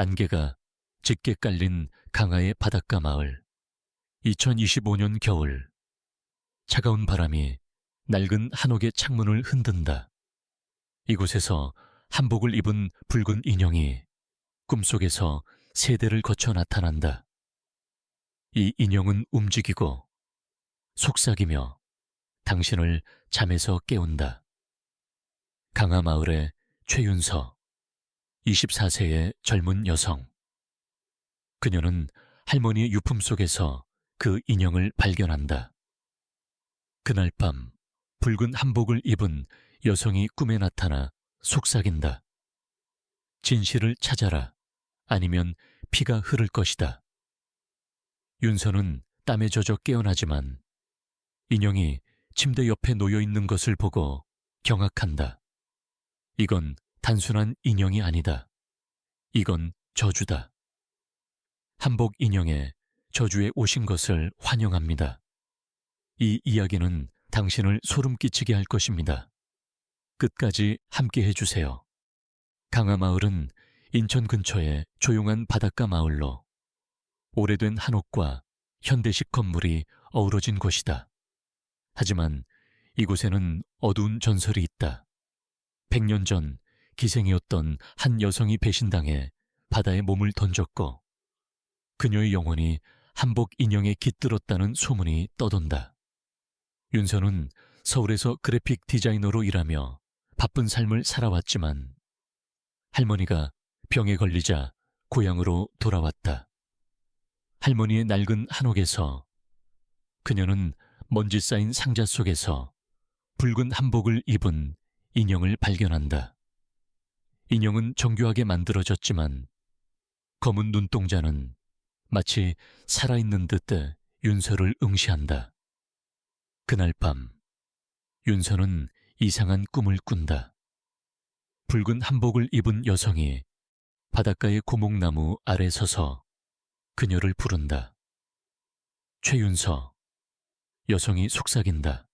안개가 짙게 깔린 강화의 바닷가 마을. 2025년 겨울. 차가운 바람이 낡은 한옥의 창문을 흔든다. 이곳에서 한복을 입은 붉은 인형이 꿈속에서 세대를 거쳐 나타난다. 이 인형은 움직이고 속삭이며 당신을 잠에서 깨운다. 강화 마을의 최윤서, 24세의 젊은 여성. 그녀는 할머니의 유품 속에서 그 인형을 발견한다. 그날 밤 붉은 한복을 입은 여성이 꿈에 나타나 속삭인다. 진실을 찾아라. 아니면 피가 흐를 것이다. 윤서는 땀에 젖어 깨어나지만 인형이 침대 옆에 놓여 있는 것을 보고 경악한다. 이건 단순한 인형이 아니다. 이건 저주다. 한복 인형의 저주에 오신 것을 환영합니다. 이 이야기는 당신을 소름 끼치게 할 것입니다. 끝까지 함께 해주세요. 강화 마을은 인천 근처의 조용한 바닷가 마을로 오래된 한옥과 현대식 건물이 어우러진 곳이다. 하지만 이곳에는 어두운 전설이 있다. 100년 전 기생이었던 한 여성이 배신당해 바다에 몸을 던졌고 그녀의 영혼이 한복 인형에 깃들었다는 소문이 떠돈다. 윤서는 서울에서 그래픽 디자이너로 일하며 바쁜 삶을 살아왔지만 할머니가 병에 걸리자 고향으로 돌아왔다. 할머니의 낡은 한옥에서 그녀는 먼지 쌓인 상자 속에서 붉은 한복을 입은 인형을 발견한다. 인형은 정교하게 만들어졌지만 검은 눈동자는 마치 살아있는 듯 윤서를 응시한다. 그날 밤 윤서는 이상한 꿈을 꾼다. 붉은 한복을 입은 여성이 바닷가의 고목나무 아래 서서 그녀를 부른다. 최윤서. 여성이 속삭인다.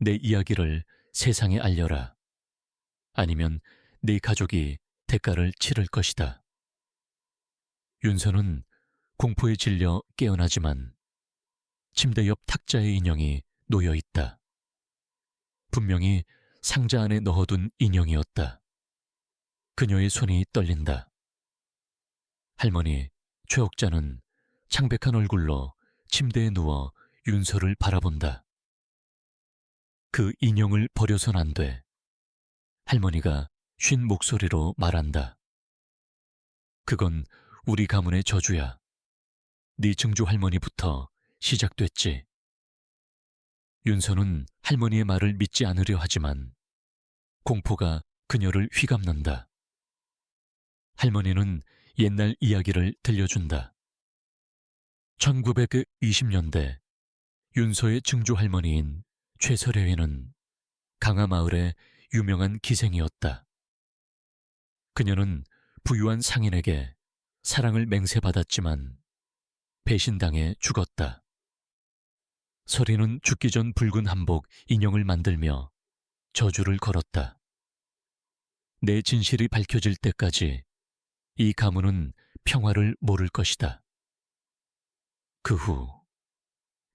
내 이야기를 세상에 알려라. 아니면 네 가족이 대가를 치를 것이다. 윤서는 공포에 질려 깨어나지만 침대 옆 탁자의 인형이 놓여 있다. 분명히 상자 안에 넣어둔 인형이었다. 그녀의 손이 떨린다. 할머니 최옥자는 창백한 얼굴로 침대에 누워 윤서를 바라본다. 그 인형을 버려선 안 돼. 할머니가 쉰 목소리로 말한다. 그건 우리 가문의 저주야. 네 증조 할머니부터 시작됐지. 윤서는 할머니의 말을 믿지 않으려 하지만 공포가 그녀를 휘감는다. 할머니는 옛날 이야기를 들려준다. 1920년대 윤서의 증조 할머니인 최설애회는 강화 마을의 유명한 기생이었다. 그녀는 부유한 상인에게 사랑을 맹세받았지만 배신당해 죽었다. 설이는 죽기 전 붉은 한복 인형을 만들며 저주를 걸었다. 내 진실이 밝혀질 때까지 이 가문은 평화를 모를 것이다. 그 후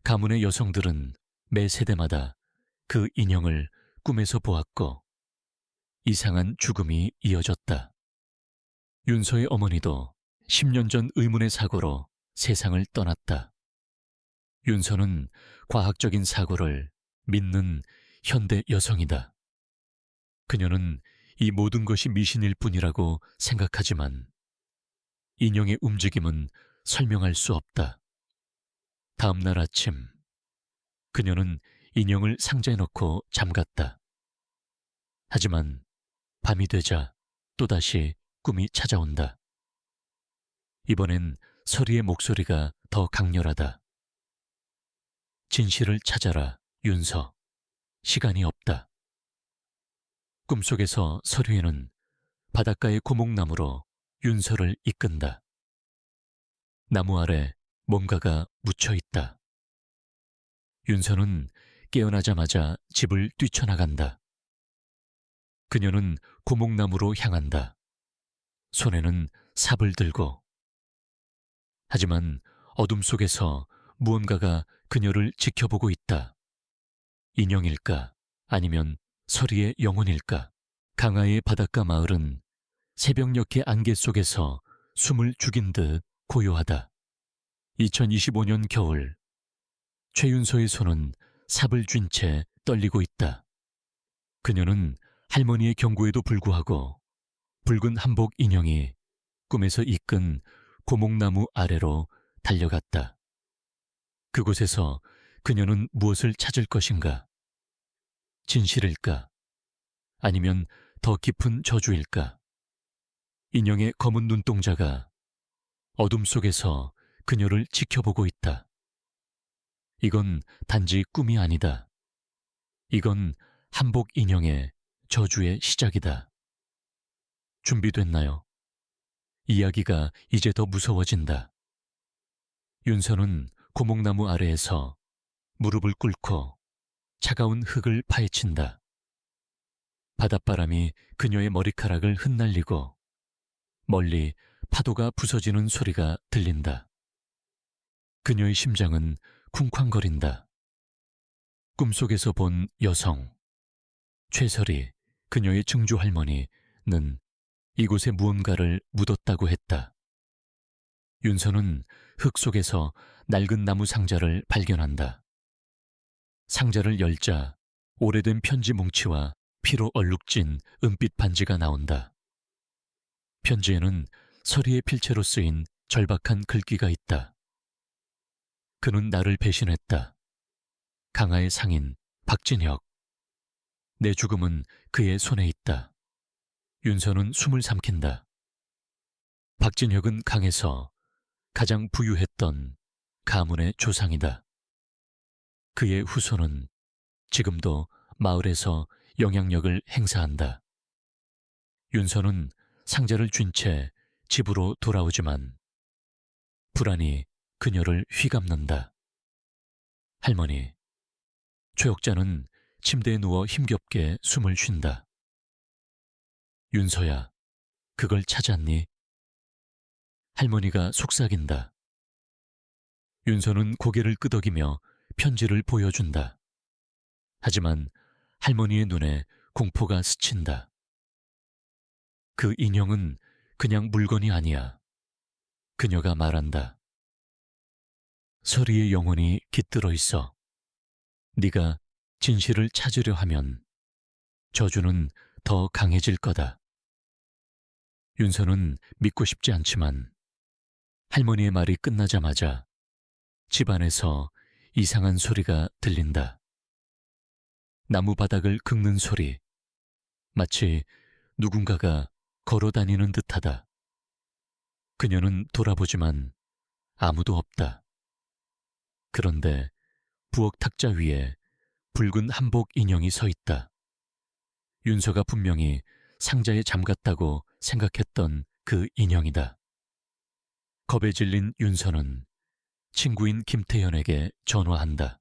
가문의 여성들은 매 세대마다 그 인형을 꿈에서 보았고 이상한 죽음이 이어졌다. 윤서의 어머니도 10년 전 의문의 사고로 세상을 떠났다. 윤서는 과학적인 사고를 믿는 현대 여성이다. 그녀는 이 모든 것이 미신일 뿐이라고 생각하지만 인형의 움직임은 설명할 수 없다. 다음 날 아침 그녀는 인형을 상자에 넣고 잠갔다. 하지만 밤이 되자 또다시 꿈이 찾아온다. 이번엔 설이의 목소리가 더 강렬하다. 진실을 찾아라, 윤서. 시간이 없다. 꿈속에서 설이에는 바닷가의 고목나무로 윤서를 이끈다. 나무 아래 뭔가가 묻혀 있다. 윤서는 깨어나자마자 집을 뛰쳐나간다. 그녀는 고목나무로 향한다. 손에는 삽을 들고. 하지만 어둠 속에서 무언가가 그녀를 지켜보고 있다. 인형일까? 아니면 서리의 영혼일까? 강하의 바닷가 마을은 새벽녘의 안개 속에서 숨을 죽인 듯 고요하다. 2025년 겨울, 최윤서의 손은 삽을 쥔 채 떨리고 있다. 그녀는 할머니의 경고에도 불구하고 붉은 한복 인형이 꿈에서 이끈 고목나무 아래로 달려갔다. 그곳에서 그녀는 무엇을 찾을 것인가? 진실일까? 아니면 더 깊은 저주일까? 인형의 검은 눈동자가 어둠 속에서 그녀를 지켜보고 있다. 이건 단지 꿈이 아니다. 이건 한복 인형의 저주의 시작이다. 준비됐나요? 이야기가 이제 더 무서워진다. 윤서는 고목나무 아래에서 무릎을 꿇고 차가운 흙을 파헤친다. 바닷바람이 그녀의 머리카락을 흩날리고 멀리 파도가 부서지는 소리가 들린다. 그녀의 심장은 쿵쾅거린다. 꿈속에서 본 여성, 최설이, 그녀의 증조 할머니는 이곳에 무언가를 묻었다고 했다. 윤서는 흙 속에서 낡은 나무 상자를 발견한다. 상자를 열자 오래된 편지 뭉치와 피로 얼룩진 은빛 반지가 나온다. 편지에는 서리의 필체로 쓰인 절박한 글귀가 있다. 그는 나를 배신했다. 강하의 상인 박진혁. 내 죽음은 그의 손에 있다. 윤서는 숨을 삼킨다. 박진혁은 강에서 가장 부유했던 가문의 조상이다. 그의 후손은 지금도 마을에서 영향력을 행사한다. 윤서는 상자를 쥔 채 집으로 돌아오지만 불안이 그녀를 휘감는다. 할머니, 최옥자는 침대에 누워 힘겹게 숨을 쉰다. 윤서야, 그걸 찾았니? 할머니가 속삭인다. 윤서는 고개를 끄덕이며 편지를 보여준다. 하지만 할머니의 눈에 공포가 스친다. 그 인형은 그냥 물건이 아니야. 그녀가 말한다. 서리의 영혼이 깃들어 있어. 네가 진실을 찾으려 하면 저주는 더 강해질 거다. 윤서는 믿고 싶지 않지만 할머니의 말이 끝나자마자 집안에서 이상한 소리가 들린다. 나무 바닥을 긁는 소리, 마치 누군가가 걸어 다니는 듯하다. 그녀는 돌아보지만 아무도 없다. 그런데 부엌 탁자 위에 붉은 한복 인형이 서 있다. 윤서가 분명히 상자에 잠갔다고 생각했던 그 인형이다. 겁에 질린 윤서는 친구인 김태현에게 전화한다.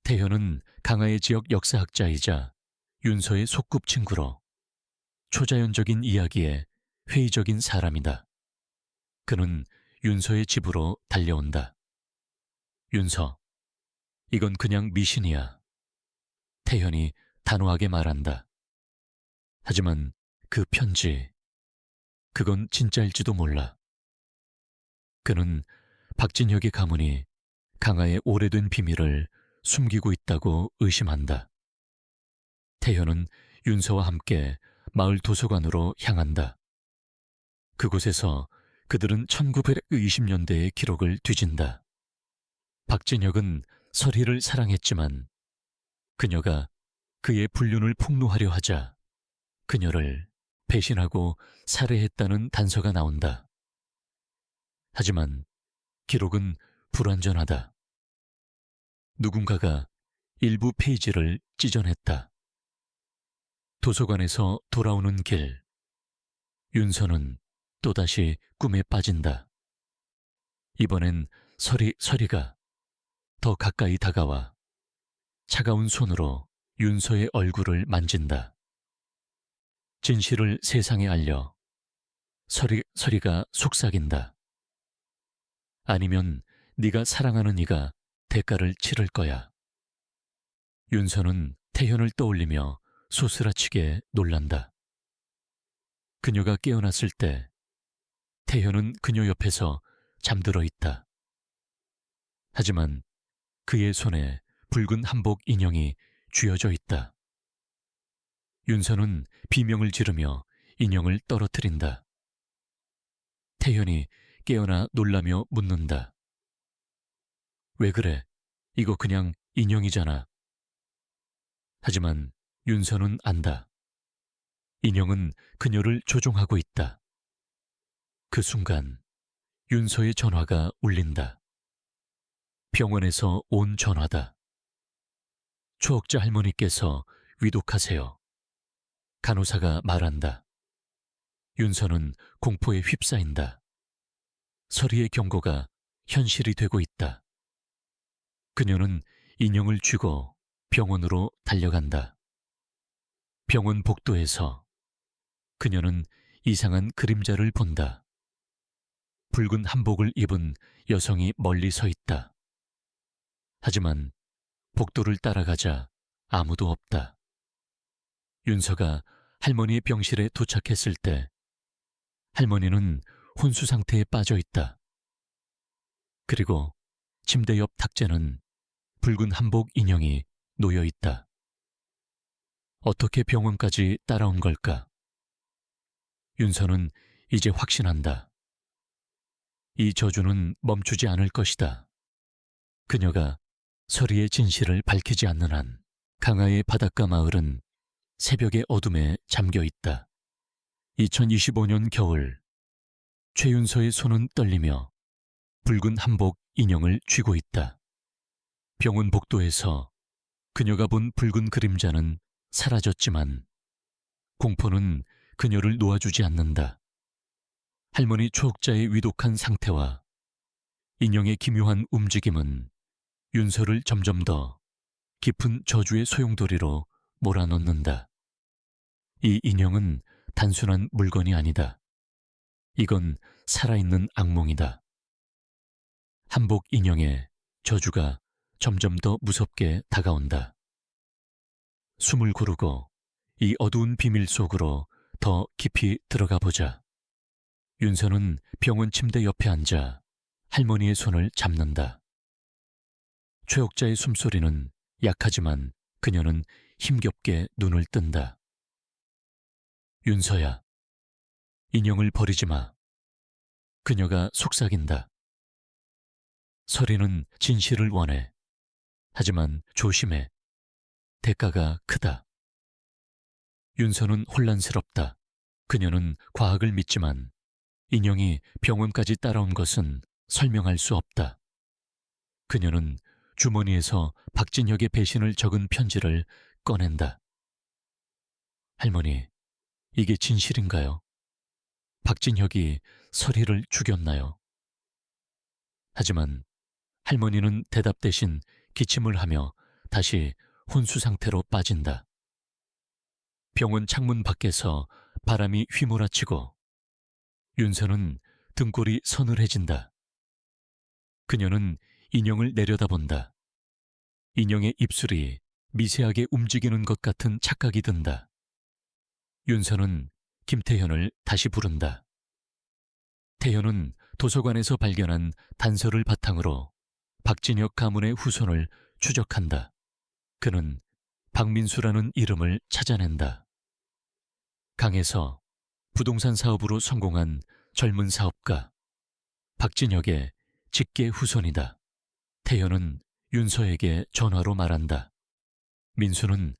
태현은 강화의 지역 역사학자이자 윤서의 소꿉친구로 초자연적인 이야기에 회의적인 사람이다. 그는 윤서의 집으로 달려온다. 윤서, 이건 그냥 미신이야. 태현이 단호하게 말한다. 하지만 그 편지, 그건 진짜일지도 몰라. 그는 박진혁의 가문이 강화의 오래된 비밀을 숨기고 있다고 의심한다. 태현은 윤서와 함께 마을 도서관으로 향한다. 그곳에서 그들은 1920년대의 기록을 뒤진다. 박진혁은 서리를 사랑했지만 그녀가 그의 불륜을 폭로하려 하자 그녀를 배신하고 살해했다는 단서가 나온다. 하지만 기록은 불완전하다. 누군가가 일부 페이지를 찢어냈다. 도서관에서 돌아오는 길, 윤서는 또다시 꿈에 빠진다. 이번엔 서리가 더 가까이 다가와 차가운 손으로 윤서의 얼굴을 만진다. 진실을 세상에 알려 서리가 속삭인다. 아니면 네가 사랑하는 이가 대가를 치를 거야. 윤서는 태현을 떠올리며 소스라치게 놀란다. 그녀가 깨어났을 때 태현은 그녀 옆에서 잠들어 있다. 하지만 그의 손에 붉은 한복 인형이 쥐어져 있다. 윤서는 비명을 지르며 인형을 떨어뜨린다. 태현이 깨어나 놀라며 묻는다. 왜 그래? 이거 그냥 인형이잖아. 하지만 윤서는 안다. 인형은 그녀를 조종하고 있다. 그 순간 윤서의 전화가 울린다. 병원에서 온 전화다. 초억자 할머니께서 위독하세요. 간호사가 말한다. 윤서는 공포에 휩싸인다. 서리의 경고가 현실이 되고 있다. 그녀는 인형을 쥐고 병원으로 달려간다. 병원 복도에서 그녀는 이상한 그림자를 본다. 붉은 한복을 입은 여성이 멀리 서 있다. 하지만 복도를 따라가자 아무도 없다. 윤서가 할머니의 병실에 도착했을 때 할머니는 혼수 상태에 빠져 있다. 그리고 침대 옆 탁자는 붉은 한복 인형이 놓여 있다. 어떻게 병원까지 따라온 걸까? 윤서는 이제 확신한다. 이 저주는 멈추지 않을 것이다. 그녀가 서리의 진실을 밝히지 않는 한 강하의 바닷가 마을은 새벽의 어둠에 잠겨 있다. 2025년 겨울, 최윤서의 손은 떨리며 붉은 한복 인형을 쥐고 있다. 병원 복도에서 그녀가 본 붉은 그림자는 사라졌지만 공포는 그녀를 놓아주지 않는다. 할머니 초억자의 위독한 상태와 인형의 기묘한 움직임은 윤서를 점점 더 깊은 저주의 소용돌이로 몰아넣는다. 이 인형은 단순한 물건이 아니다. 이건 살아있는 악몽이다. 한복 인형의 저주가 점점 더 무섭게 다가온다. 숨을 고르고 이 어두운 비밀 속으로 더 깊이 들어가 보자. 윤서는 병원 침대 옆에 앉아 할머니의 손을 잡는다. 최옥자의 숨소리는 약하지만 그녀는 힘겹게 눈을 뜬다. 윤서야, 인형을 버리지 마. 그녀가 속삭인다. 서리는 진실을 원해. 하지만 조심해. 대가가 크다. 윤서는 혼란스럽다. 그녀는 과학을 믿지만 인형이 병원까지 따라온 것은 설명할 수 없다. 그녀는 주머니에서 박진혁의 배신을 적은 편지를 꺼낸다. 할머니, 이게 진실인가요? 박진혁이 서리를 죽였나요? 하지만 할머니는 대답 대신 기침을 하며 다시 혼수 상태로 빠진다. 병원 창문 밖에서 바람이 휘몰아치고 윤서는 등골이 서늘해진다. 그녀는 인형을 내려다본다. 인형의 입술이 미세하게 움직이는 것 같은 착각이 든다. 윤서는 김태현을 다시 부른다. 태현은 도서관에서 발견한 단서를 바탕으로 박진혁 가문의 후손을 추적한다. 그는 박민수라는 이름을 찾아낸다. 강에서 부동산 사업으로 성공한 젊은 사업가 박진혁의 직계 후손이다. 태현은 윤서에게 전화로 말한다. 민수는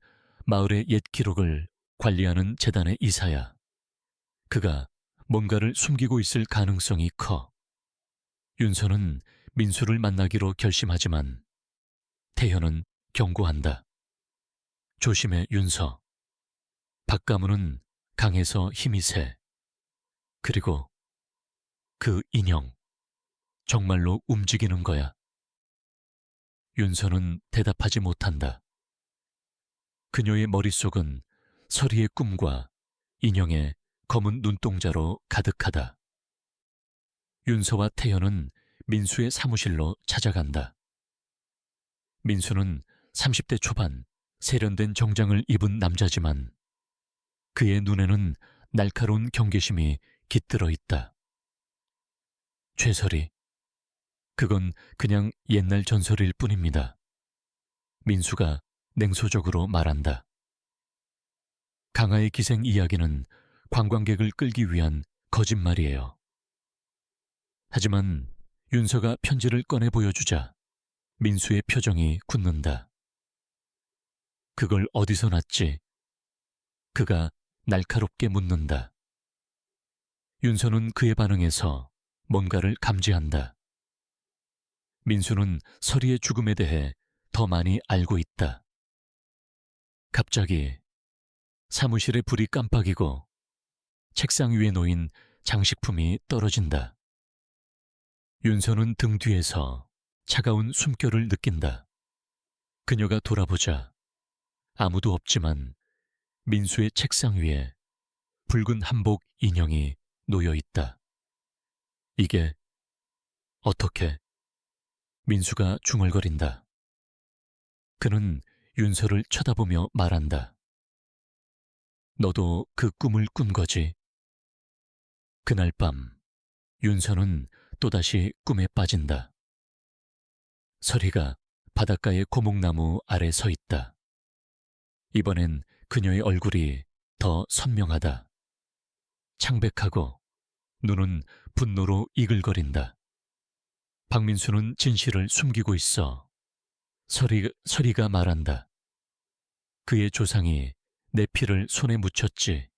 마을의 옛 기록을 관리하는 재단의 이사야. 그가 뭔가를 숨기고 있을 가능성이 커. 윤서는 민수를 만나기로 결심하지만 태현은 경고한다. 조심해, 윤서. 박 가문은 강에서 힘이 세. 그리고 그 인형, 정말로 움직이는 거야. 윤서는 대답하지 못한다. 그녀의 머릿속은 서리의 꿈과 인형의 검은 눈동자로 가득하다. 윤서와 태연은 민수의 사무실로 찾아간다. 민수는 30대 초반 세련된 정장을 입은 남자지만 그의 눈에는 날카로운 경계심이 깃들어 있다. 최설이, 그건 그냥 옛날 전설일 뿐입니다. 민수가 냉소적으로 말한다. 강하의 기생 이야기는 관광객을 끌기 위한 거짓말이에요. 하지만 윤서가 편지를 꺼내 보여주자 민수의 표정이 굳는다. 그걸 어디서 났지? 그가 날카롭게 묻는다. 윤서는 그의 반응에서 뭔가를 감지한다. 민수는 서리의 죽음에 대해 더 많이 알고 있다. 갑자기 사무실의 불이 깜빡이고 책상 위에 놓인 장식품이 떨어진다. 윤서는 등 뒤에서 차가운 숨결을 느낀다. 그녀가 돌아보자 아무도 없지만 민수의 책상 위에 붉은 한복 인형이 놓여 있다. 이게 어떻게? 민수가 중얼거린다. 그는 윤서를 쳐다보며 말한다. 너도 그 꿈을 꾼 거지? 그날 밤 윤서는 또다시 꿈에 빠진다. 서리가 바닷가의 고목나무 아래 서 있다. 이번엔 그녀의 얼굴이 더 선명하다. 창백하고 눈은 분노로 이글거린다. 박민수는 진실을 숨기고 있어. 서리가 말한다. 그의 조상이 내 피를 손에 묻혔지.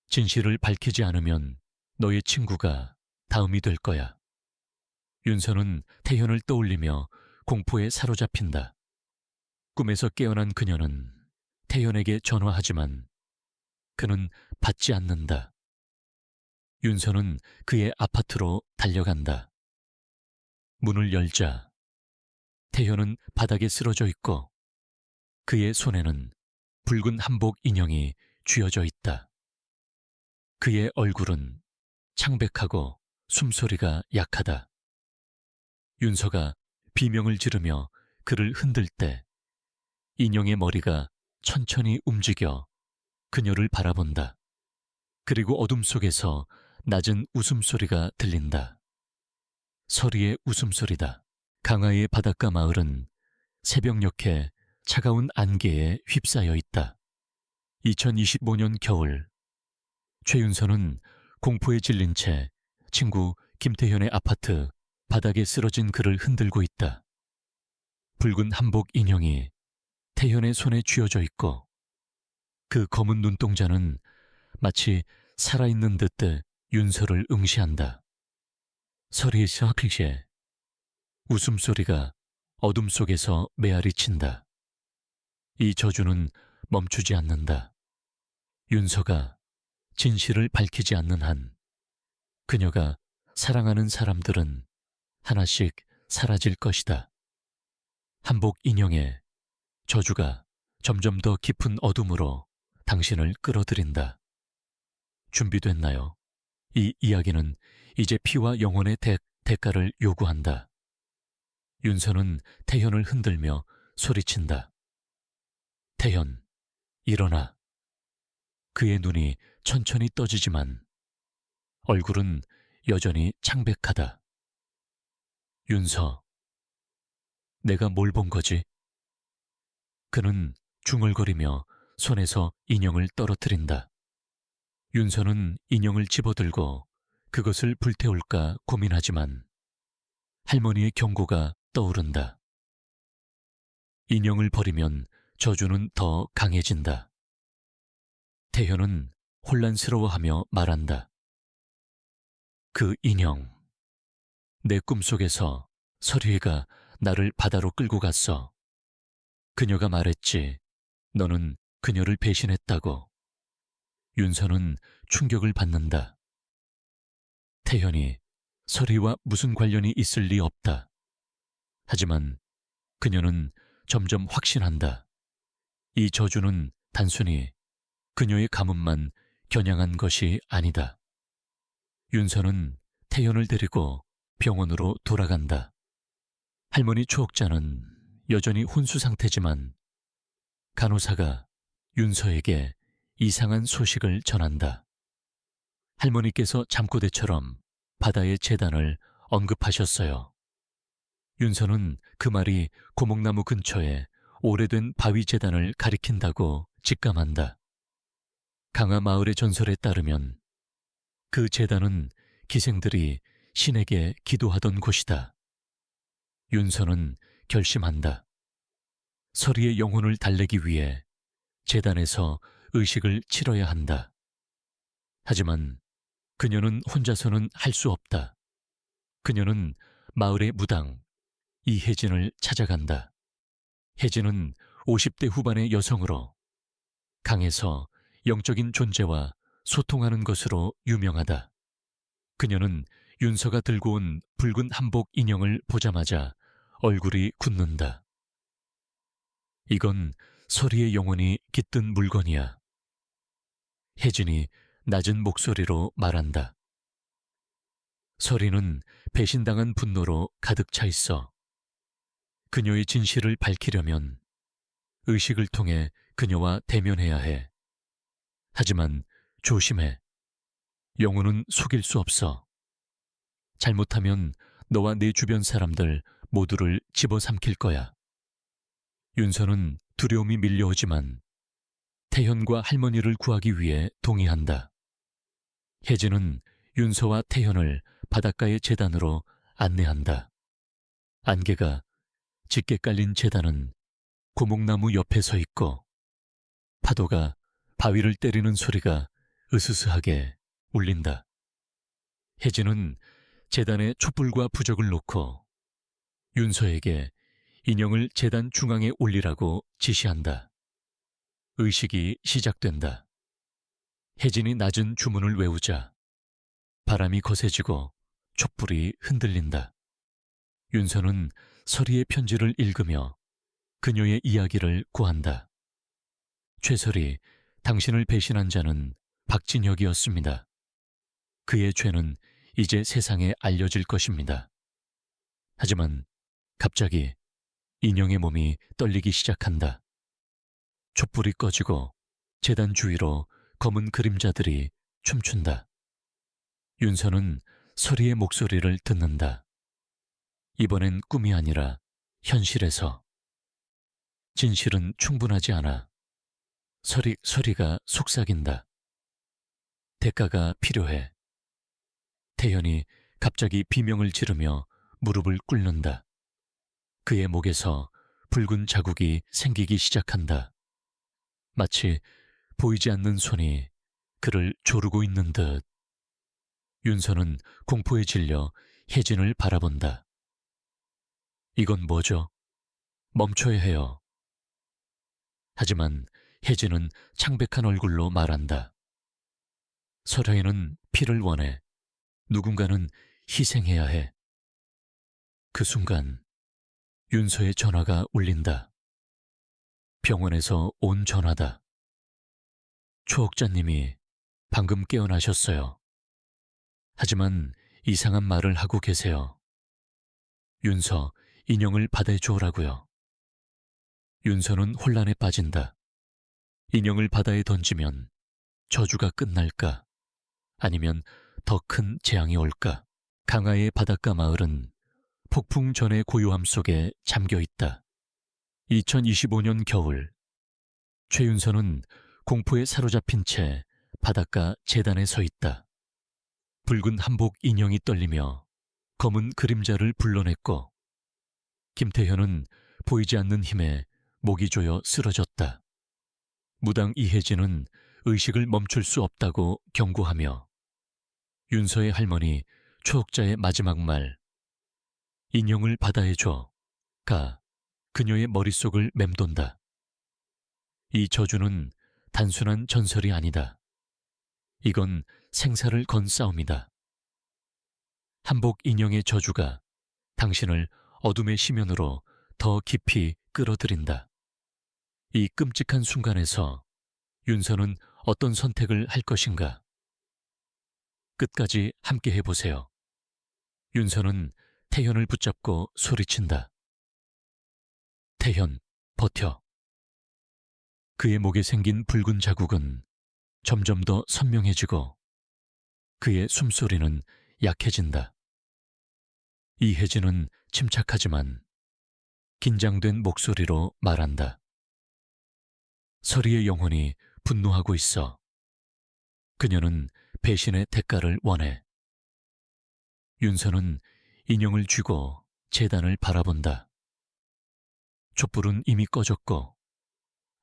진실을 밝히지 않으면 너의 친구가 다음이 될 거야. 윤서는 태현을 떠올리며 공포에 사로잡힌다. 꿈에서 깨어난 그녀는 태현에게 전화하지만 그는 받지 않는다. 윤서는 그의 아파트로 달려간다. 문을 열자 태현은 바닥에 쓰러져 있고 그의 손에는 붉은 한복 인형이 쥐어져 있다. 그의 얼굴은 창백하고 숨소리가 약하다. 윤서가 비명을 지르며 그를 흔들 때 인형의 머리가 천천히 움직여 그녀를 바라본다. 그리고 어둠 속에서 낮은 웃음소리가 들린다. 서리의 웃음소리다. 강화의 바닷가 마을은 새벽녘에 차가운 안개에 휩싸여 있다. 2025년 겨울, 최윤서는 공포에 질린 채 친구 김태현의 아파트 바닥에 쓰러진 그를 흔들고 있다. 붉은 한복 인형이 태현의 손에 쥐어져 있고 그 검은 눈동자는 마치 살아있는 듯 윤서를 응시한다. 서리의 샤클시에 웃음소리가 어둠 속에서 메아리친다. 이 저주는 멈추지 않는다. 윤서가 진실을 밝히지 않는 한 그녀가 사랑하는 사람들은 하나씩 사라질 것이다. 한복 인형의 저주가 점점 더 깊은 어둠으로 당신을 끌어들인다. 준비됐나요? 이 이야기는 이제 피와 영혼의 대가를 요구한다. 윤서는 태현을 흔들며 소리친다. 태현, 일어나. 그의 눈이 천천히 떠지지만 얼굴은 여전히 창백하다. 윤서, 내가 뭘 본 거지? 그는 중얼거리며 손에서 인형을 떨어뜨린다. 윤서는 인형을 집어들고 그것을 불태울까 고민하지만 할머니의 경고가 떠오른다. 인형을 버리면 저주는 더 강해진다. 태현은 혼란스러워하며 말한다. 그 인형, 내 꿈속에서 서리가 나를 바다로 끌고 갔어. 그녀가 말했지. 너는 그녀를 배신했다고. 윤서는 충격을 받는다. 태현이 서리와 무슨 관련이 있을 리 없다. 하지만 그녀는 점점 확신한다. 이 저주는 단순히 그녀의 가문만 겨냥한 것이 아니다. 윤서는 태연을 데리고 병원으로 돌아간다. 할머니 추억자는 여전히 혼수 상태지만 간호사가 윤서에게 이상한 소식을 전한다. 할머니께서 잠꼬대처럼 바다의 재단을 언급하셨어요. 윤서는 그 말이 고목나무 근처에 오래된 바위 재단을 가리킨다고 직감한다. 강화 마을의 전설에 따르면 그 재단은 기생들이 신에게 기도하던 곳이다. 윤서는 결심한다. 서리의 영혼을 달래기 위해 재단에서 의식을 치러야 한다. 하지만 그녀는 혼자서는 할 수 없다. 그녀는 마을의 무당 이혜진을 찾아간다. 혜진은 50대 후반의 여성으로 강에서 영적인 존재와 소통하는 것으로 유명하다. 그녀는 윤서가 들고 온 붉은 한복 인형을 보자마자 얼굴이 굳는다. 이건 서리의 영혼이 깃든 물건이야. 혜진이 낮은 목소리로 말한다. 서리는 배신당한 분노로 가득 차 있어. 그녀의 진실을 밝히려면 의식을 통해 그녀와 대면해야 해. 하지만 조심해. 영혼은 속일 수 없어. 잘못하면 너와 내 주변 사람들 모두를 집어삼킬 거야. 윤서는 두려움이 밀려오지만 태현과 할머니를 구하기 위해 동의한다. 혜진은 윤서와 태현을 바닷가의 재단으로 안내한다. 안개가 짙게 깔린 재단은 고목나무 옆에 서 있고 파도가 바위를 때리는 소리가 으스스하게 울린다. 혜진은 재단에 촛불과 부적을 놓고 윤서에게 인형을 재단 중앙에 올리라고 지시한다. 의식이 시작된다. 혜진이 낮은 주문을 외우자 바람이 거세지고 촛불이 흔들린다. 윤서는 서리의 편지를 읽으며 그녀의 이야기를 구한다. 최설이 당신을 배신한 자는 박진혁이었습니다. 그의 죄는 이제 세상에 알려질 것입니다. 하지만 갑자기 인형의 몸이 떨리기 시작한다. 촛불이 꺼지고 재단 주위로 검은 그림자들이 춤춘다. 윤서는 서리의 목소리를 듣는다. 이번엔 꿈이 아니라 현실에서. 진실은 충분하지 않아. 서리가 속삭인다. 대가가 필요해. 태현이 갑자기 비명을 지르며 무릎을 꿇는다. 그의 목에서 붉은 자국이 생기기 시작한다. 마치 보이지 않는 손이 그를 조르고 있는 듯. 윤서는 공포에 질려 혜진을 바라본다. 이건 뭐죠? 멈춰야 해요. 하지만 혜진은 창백한 얼굴로 말한다. 설아이는 피를 원해. 누군가는 희생해야 해. 그 순간 윤서의 전화가 울린다. 병원에서 온 전화다. 추억자님이 방금 깨어나셨어요. 하지만 이상한 말을 하고 계세요. 윤서, 인형을 바다에 주우라고요. 윤서는 혼란에 빠진다. 인형을 바다에 던지면 저주가 끝날까? 아니면 더 큰 재앙이 올까? 강화의 바닷가 마을은 폭풍 전의 고요함 속에 잠겨 있다. 2025년 겨울, 최윤서는 공포에 사로잡힌 채 바닷가 재단에 서 있다. 붉은 한복 인형이 떨리며 검은 그림자를 불러냈고 김태현은 보이지 않는 힘에 목이 조여 쓰러졌다. 무당 이혜진은 의식을 멈출 수 없다고 경고하며 윤서의 할머니 추억자의 마지막 말 인형을 바다에 줘가 그녀의 머릿속을 맴돈다. 이 저주는 단순한 전설이 아니다. 이건 생사를 건 싸움이다. 한복 인형의 저주가 당신을 어둠의 심연으로 더 깊이 끌어들인다. 이 끔찍한 순간에서 윤서는 어떤 선택을 할 것인가? 끝까지 함께 해보세요. 윤서는 태현을 붙잡고 소리친다. 태현, 버텨. 그의 목에 생긴 붉은 자국은 점점 더 선명해지고 그의 숨소리는 약해진다. 이혜진은 침착하지만 긴장된 목소리로 말한다. 서리의 영혼이 분노하고 있어. 그녀는 배신의 대가를 원해. 윤서는 인형을 쥐고 재단을 바라본다. 촛불은 이미 꺼졌고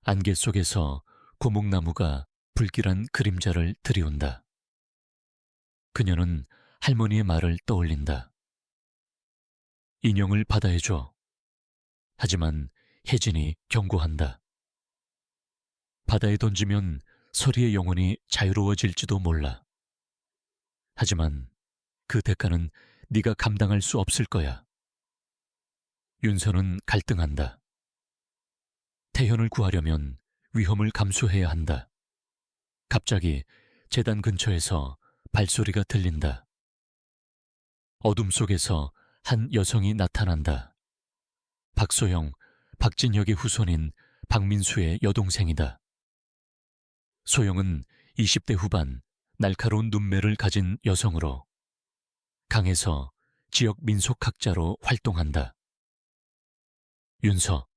안개 속에서 고목나무가 불길한 그림자를 들이운다. 그녀는 할머니의 말을 떠올린다. 인형을 받아해줘. 하지만 혜진이 경고한다. 바다에 던지면 서리의 영혼이 자유로워질지도 몰라. 하지만 그 대가는 네가 감당할 수 없을 거야. 윤서는 갈등한다. 태현을 구하려면 위험을 감수해야 한다. 갑자기 재단 근처에서 발소리가 들린다. 어둠 속에서 한 여성이 나타난다. 박소영, 박진혁의 후손인 박민수의 여동생이다. 소영은 20대 후반 날카로운 눈매를 가진 여성으로 강에서 지역 민속학자로 활동한다. 윤서,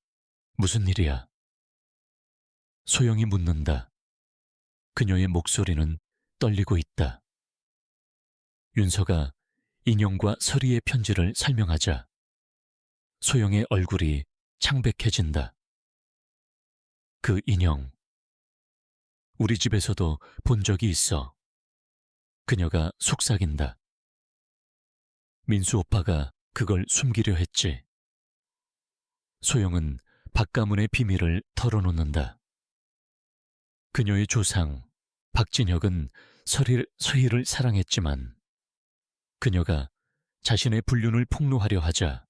무슨 일이야? 소영이 묻는다. 그녀의 목소리는 떨리고 있다. 윤서가 인형과 서리의 편지를 설명하자 소영의 얼굴이 창백해진다. 그 인형, 우리 집에서도 본 적이 있어. 그녀가 속삭인다. 민수 오빠가 그걸 숨기려 했지. 소영은 박 가문의 비밀을 털어놓는다. 그녀의 조상 박진혁은 서희를 사랑했지만 그녀가 자신의 불륜을 폭로하려 하자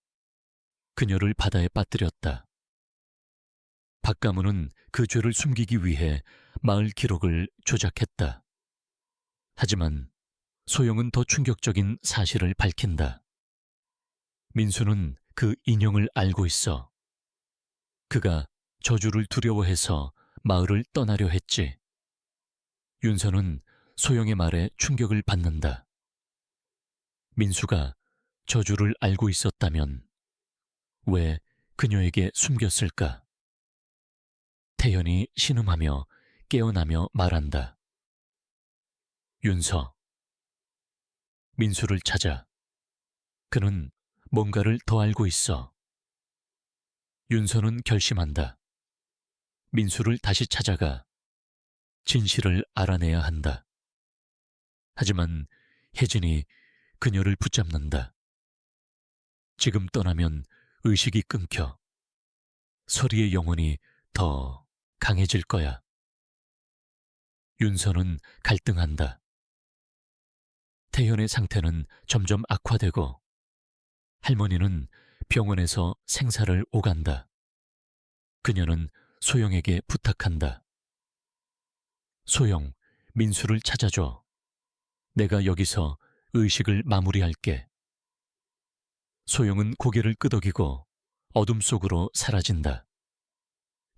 그녀를 바다에 빠뜨렸다. 박 가문은 그 죄를 숨기기 위해 마을 기록을 조작했다. 하지만 소영은 더 충격적인 사실을 밝힌다. 민수는 그 인형을 알고 있어. 그가 저주를 두려워해서 마을을 떠나려 했지. 윤서는 소영의 말에 충격을 받는다. 민수가 저주를 알고 있었다면 왜 그녀에게 숨겼을까? 태연이 신음하며 깨어나며 말한다. 윤서. 민수를 찾아. 그는 뭔가를 더 알고 있어. 윤서는 결심한다. 민수를 다시 찾아가 진실을 알아내야 한다. 하지만 혜진이 그녀를 붙잡는다. 지금 떠나면 의식이 끊겨. 서리의 영혼이 더 강해질 거야. 윤서는 갈등한다. 태현의 상태는 점점 악화되고 할머니는 병원에서 생사를 오간다. 그녀는 소영에게 부탁한다. 소영, 민수를 찾아줘. 내가 여기서 의식을 마무리할게. 소영은 고개를 끄덕이고 어둠 속으로 사라진다.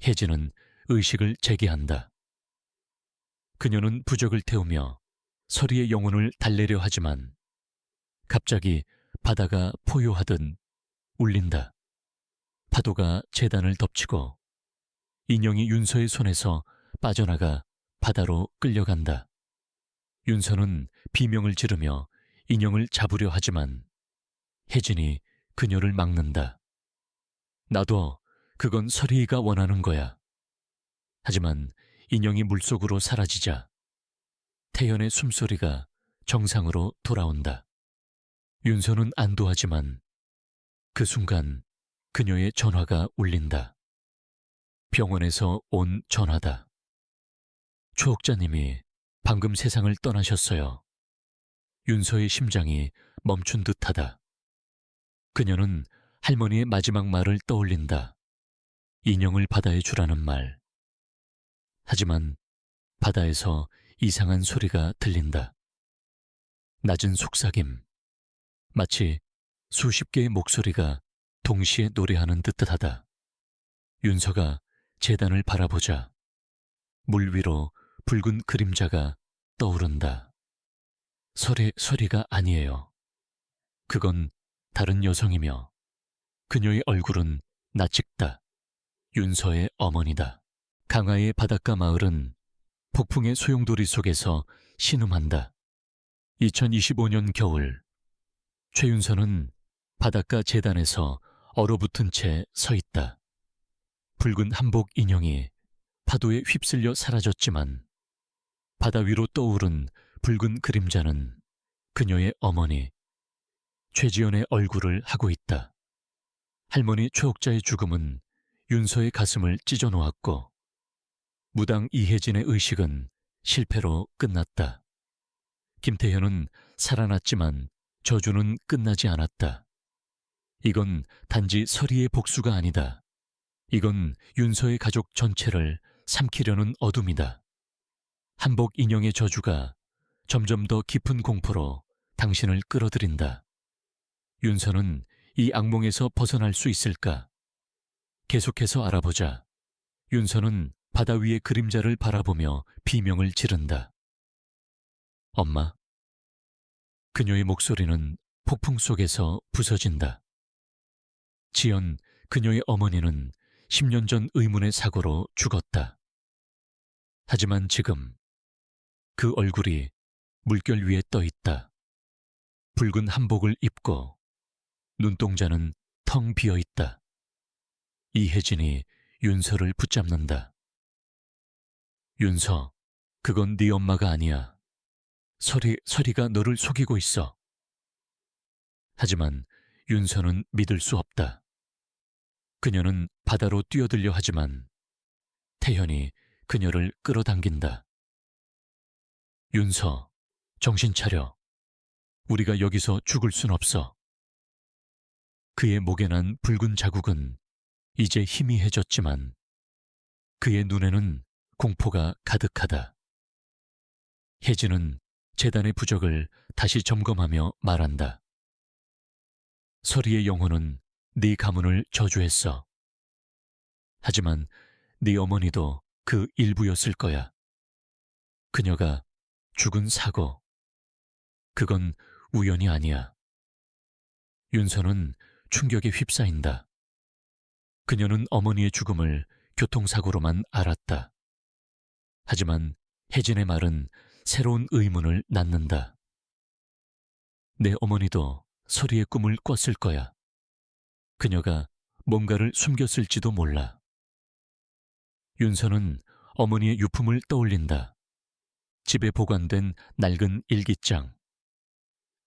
혜진은 의식을 재개한다. 그녀는 부적을 태우며 서리의 영혼을 달래려 하지만 갑자기 바다가 포효하듯 울린다. 파도가 재단을 덮치고 인형이 윤서의 손에서 빠져나가 바다로 끌려간다. 윤서는 비명을 지르며 인형을 잡으려 하지만 혜진이 그녀를 막는다. 나도 그건 서리가 원하는 거야. 하지만 인형이 물속으로 사라지자 태연의 숨소리가 정상으로 돌아온다. 윤서는 안도하지만 그 순간 그녀의 전화가 울린다. 병원에서 온 전화다. 초옥자님이 방금 세상을 떠나셨어요. 윤서의 심장이 멈춘 듯하다. 그녀는 할머니의 마지막 말을 떠올린다. 인형을 바다에 주라는 말. 하지만 바다에서 이상한 소리가 들린다. 낮은 속삭임, 마치 수십 개의 목소리가 동시에 노래하는 듯하다. 윤서가 재단을 바라보자 물 위로 붉은 그림자가 떠오른다. 소리가 아니에요. 그건 다른 여성이며 그녀의 얼굴은 낯익다. 윤서의 어머니다. 강화의 바닷가 마을은 폭풍의 소용돌이 속에서 신음한다. 2025년 겨울, 최윤서는 바닷가 재단에서 얼어붙은 채 서 있다. 붉은 한복 인형이 파도에 휩쓸려 사라졌지만 바다 위로 떠오른 붉은 그림자는 그녀의 어머니 최지연의 얼굴을 하고 있다. 할머니 최옥자의 죽음은 윤서의 가슴을 찢어 놓았고 무당 이혜진의 의식은 실패로 끝났다. 김태현은 살아났지만 저주는 끝나지 않았다. 이건 단지 서리의 복수가 아니다. 이건 윤서의 가족 전체를 삼키려는 어둠이다. 한복 인형의 저주가 점점 더 깊은 공포로 당신을 끌어들인다. 윤서는 이 악몽에서 벗어날 수 있을까? 계속해서 알아보자. 윤서는 바다 위의 그림자를 바라보며 비명을 지른다. 엄마. 그녀의 목소리는 폭풍 속에서 부서진다. 지연, 그녀의 어머니는 10년 전 의문의 사고로 죽었다. 하지만 지금 그 얼굴이 물결 위에 떠 있다. 붉은 한복을 입고 눈동자는 텅 비어 있다. 이혜진이 윤서를 붙잡는다. 윤서, 그건 네 엄마가 아니야. 서리가 너를 속이고 있어. 하지만 윤서는 믿을 수 없다. 그녀는 바다로 뛰어들려 하지만 태현이 그녀를 끌어당긴다. 윤서, 정신 차려. 우리가 여기서 죽을 순 없어. 그의 목에 난 붉은 자국은 이제 희미해졌지만 그의 눈에는 공포가 가득하다. 혜진은 재단의 부적을 다시 점검하며 말한다. 서리의 영혼은 네 가문을 저주했어. 하지만 네 어머니도 그 일부였을 거야. 그녀가 죽은 사고. 그건 우연이 아니야. 윤서는 충격에 휩싸인다. 그녀는 어머니의 죽음을 교통사고로만 알았다. 하지만 혜진의 말은 새로운 의문을 낳는다. 내 어머니도 서리의 꿈을 꿨을 거야. 그녀가 뭔가를 숨겼을지도 몰라. 윤서는 어머니의 유품을 떠올린다. 집에 보관된 낡은 일기장.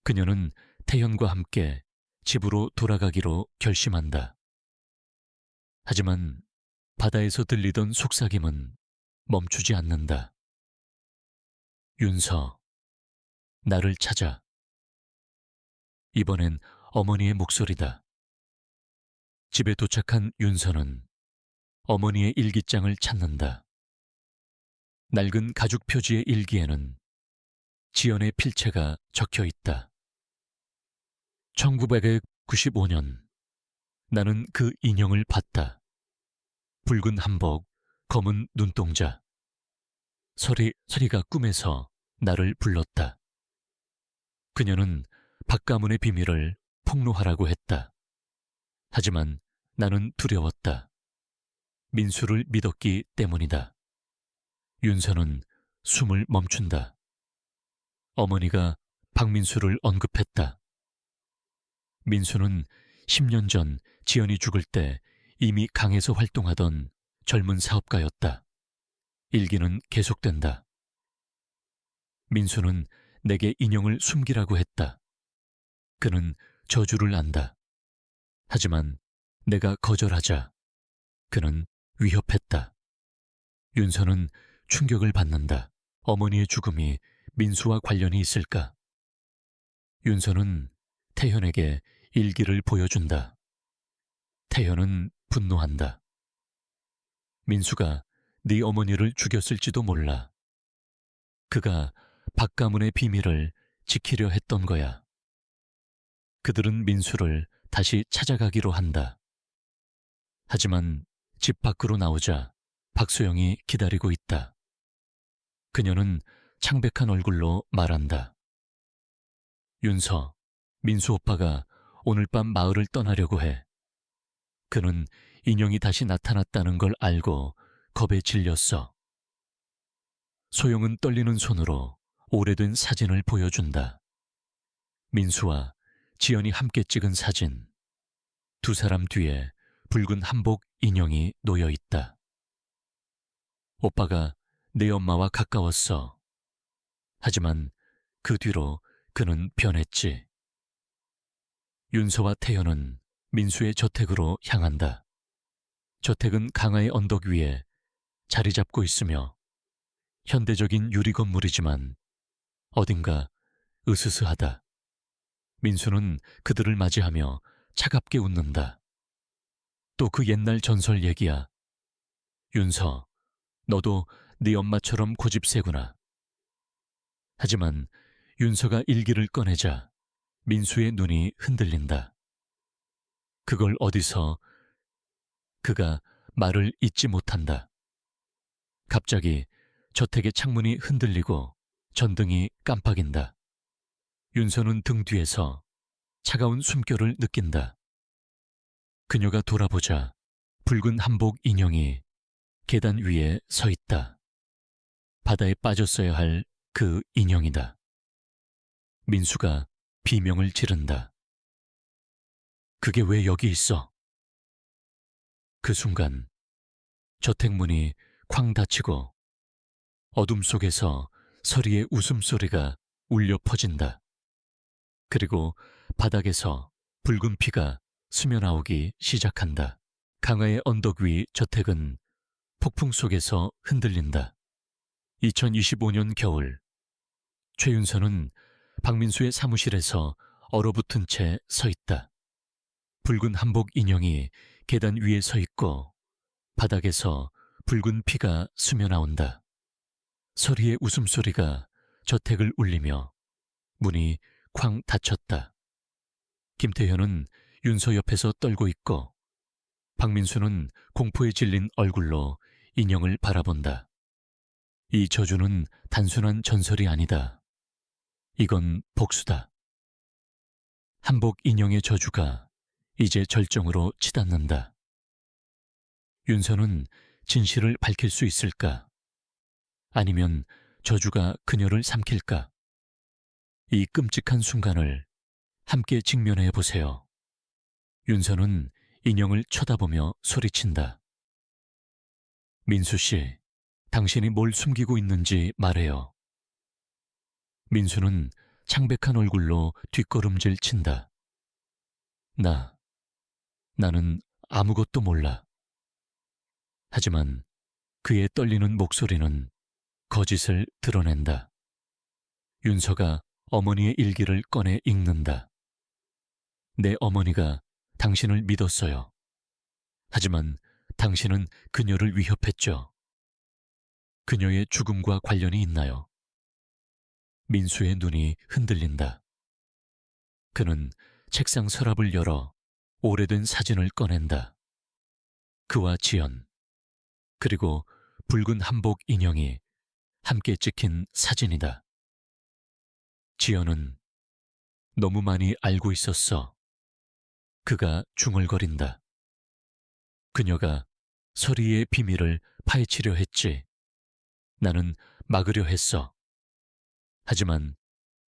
그녀는 태현과 함께 집으로 돌아가기로 결심한다. 하지만 바다에서 들리던 속삭임은 멈추지 않는다. 윤서, 나를 찾아. 이번엔 어머니의 목소리다. 집에 도착한 윤서는 어머니의 일기장을 찾는다. 낡은 가죽 표지의 일기에는 지연의 필체가 적혀 있다. 1995년 나는 그 인형을 봤다. 붉은 한복, 검은 눈동자. 서리가 꿈에서 나를 불렀다. 그녀는 박가문의 비밀을 폭로하라고 했다. 하지만 나는 두려웠다. 민수를 믿었기 때문이다. 윤서는 숨을 멈춘다. 어머니가 박민수를 언급했다. 민수는 10년 전 지연이 죽을 때 이미 강에서 활동하던 젊은 사업가였다. 일기는 계속된다. 민수는 내게 인형을 숨기라고 했다. 그는 저주를 안다. 하지만 내가 거절하자 그는 위협했다. 윤서는 충격을 받는다. 어머니의 죽음이 민수와 관련이 있을까? 윤서는 태현에게 일기를 보여준다. 태현은 분노한다. 민수가 네 어머니를 죽였을지도 몰라. 그가 박 가문의 비밀을 지키려 했던 거야. 그들은 민수를 다시 찾아가기로 한다. 하지만 집 밖으로 나오자 박소영이 기다리고 있다. 그녀는 창백한 얼굴로 말한다. 윤서, 민수 오빠가 오늘 밤 마을을 떠나려고 해. 그는 인형이 다시 나타났다는 걸 알고 겁에 질렸어. 소영은 떨리는 손으로 오래된 사진을 보여준다. 민수와 지연이 함께 찍은 사진. 두 사람 뒤에 붉은 한복 인형이 놓여 있다. 오빠가 내 엄마와 가까웠어. 하지만 그 뒤로 그는 변했지. 윤서와 태연은 민수의 저택으로 향한다. 저택은 강화의 언덕 위에 자리 잡고 있으며 현대적인 유리 건물이지만 어딘가 으스스하다. 민수는 그들을 맞이하며 차갑게 웃는다. 또 그 옛날 전설 얘기야. 윤서, 너도 네 엄마처럼 고집세구나. 하지만 윤서가 일기를 꺼내자 민수의 눈이 흔들린다. 그걸 어디서 그가 말을 잇지 못한다. 갑자기 저택의 창문이 흔들리고 전등이 깜빡인다. 윤서는 등 뒤에서 차가운 숨결을 느낀다. 그녀가 돌아보자 붉은 한복 인형이 계단 위에 서 있다. 바다에 빠졌어야 할 그 인형이다. 민수가 비명을 지른다. 그게 왜 여기 있어? 그 순간 저택 문이 쾅 닫히고 어둠 속에서 서리의 웃음소리가 울려 퍼진다. 그리고 바닥에서 붉은 피가 스며나오기 시작한다. 강화의 언덕 위 저택은 폭풍 속에서 흔들린다. 2025년 겨울, 최윤서는 박민수의 사무실에서 얼어붙은 채 서 있다. 붉은 한복 인형이 계단 위에 서 있고 바닥에서 붉은 피가 스며나온다. 서리의 웃음소리가 저택을 울리며 문이 쾅 닫혔다. 김태현은 윤서 옆에서 떨고 있고 박민수는 공포에 질린 얼굴로 인형을 바라본다. 이 저주는 단순한 전설이 아니다. 이건 복수다. 한복 인형의 저주가 이제 절정으로 치닫는다. 윤서는 진실을 밝힐 수 있을까? 아니면 저주가 그녀를 삼킬까? 이 끔찍한 순간을 함께 직면해 보세요. 윤서는 인형을 쳐다보며 소리친다. 민수 씨, 당신이 뭘 숨기고 있는지 말해요. 민수는 창백한 얼굴로 뒷걸음질 친다. 나는 아무것도 몰라. 하지만 그의 떨리는 목소리는 거짓을 드러낸다. 윤서가 어머니의 일기를 꺼내 읽는다. 내 어머니가 당신을 믿었어요. 하지만 당신은 그녀를 위협했죠. 그녀의 죽음과 관련이 있나요? 민수의 눈이 흔들린다. 그는 책상 서랍을 열어 오래된 사진을 꺼낸다. 그와 지연, 그리고 붉은 한복 인형이 함께 찍힌 사진이다. 지연은 너무 많이 알고 있었어. 그가 중얼거린다. 그녀가 서리의 비밀을 파헤치려 했지. 나는 막으려 했어. 하지만